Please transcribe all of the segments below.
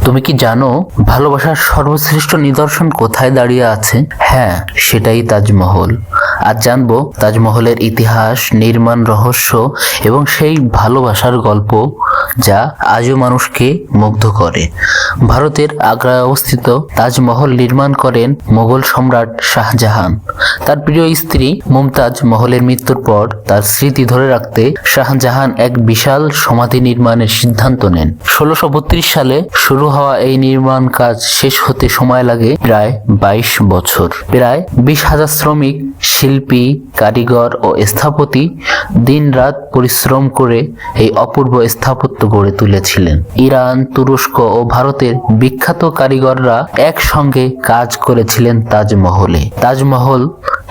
তুমি কি জানো ভালোবাসার সর্বশ্রেষ্ঠ নিদর্শন কোথায় দাঁড়িয়ে আছে? হ্যাঁ, সেটাই তাজমহল। আজ জানবো তাজমহলের ইতিহাস, নির্মাণ রহস্য এবং সেই ভালোবাসার গল্প যা আজও মানুষকে মুগ্ধ করে। ভারতের আগ্রায় অবস্থিত তাজমহল নির্মাণ করেন মোগল সম্রাট শাহজাহান। তার প্রিয় স্ত্রী মুমতাজ মহলের মৃত্যুর পর তার স্মৃতি ধরে রাখতে শাহজাহান এক বিশাল সমাধি নির্মাণের সিদ্ধান্ত নেন। 1632 সালে শুরু হওয়া এই নির্মাণ কাজ শেষ হতে সময় লাগে প্রায় 22 বছর। প্রায় 20,000 শ্রমিক, শিল্পী, কারিগর ও স্থপতি দিনরাত পরিশ্রম করে এই অপূর্ব স্থাপত্য গড়ে তুলেছিলেন। ইরান, তুরস্ক ও ভারতের বিখ্যাত কারিগররা একসঙ্গে কাজ করেছিলেন তাজমহলে। তাজমহল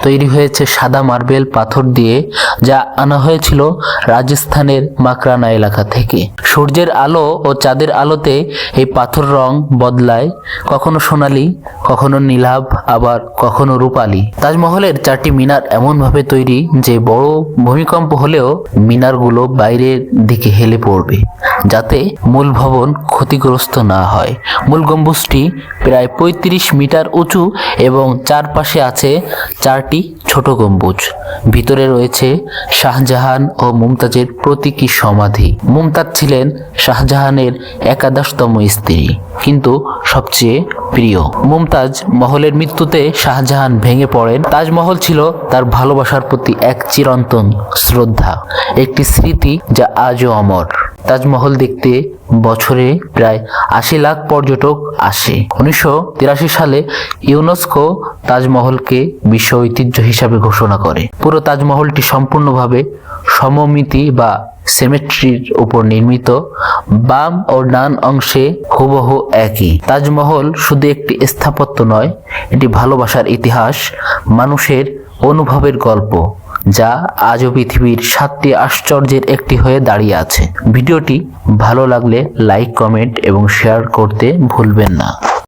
তৈরি হয়েছে সাদা মার্বেল পাথর দিয়ে, যা আনা হয়েছিল রাজস্থানের মাকরানা এলাকা থেকে। সূর্যের আলো ও চাঁদের আলোতে এই পাথর রং বদলায়, কখনো সোনালী, কখনো নীলাভ, আবার কখনো রূপালী। তাজমহলের 4টি মিনার এমনভাবে তৈরি যে বড় ভূমিকম্প হলেও মিনারগুলো বাইরের দিকে হেলে পড়বে, যাতে মূল ভবন ক্ষতিগ্রস্ত না হয়। মূল গম্বুজটি প্রায় 35 মিটার উঁচু এবং চারপাশে আছে 4টি ছোট গম্বুজ। ভিতরে রয়েছে শাহজাহান ও মুমতাজের প্রতীকী সমাধি। মুমতাজ ছিলেন শাহজাহানের 11তম স্ত্রী, কিন্তু সবচেয়ে প্রিয়। মুমতাজ মহলের মৃত্যুতে শাহজাহান ভেঙে পড়েন। তাজমহল ছিল তার ভালোবাসার প্রতি এক চিরন্তন শ্রদ্ধা, একটি স্মৃতি যা আজও অমর। তাজমহল দেখতে বছরে প্রায় 80 লাখ পর্যটক আসে। 1983 সালে ইউনেস্কো তাজমহলকে বিশ্ব ঐতিহ্য হিসাবে ঘোষণা করে। পুরো তাজমহলটি সম্পূর্ণভাবে সমমিতি বা সিমেট্রির উপর নির্মিত, বাম ও ডান অংশে হুবহু একই। তাজমহল শুধু একটি স্থাপত্য নয়, এটি ভালোবাসার ইতিহাস, মানুষের অনুভবের গল্প, যা আজও পৃথিবীর 7টি আশ্চর্যের একটি হয়ে দাঁড়িয়ে আছে। ভিডিওটি ভালো লাগলে লাইক, কমেন্ট এবং শেয়ার করতে ভুলবেন না।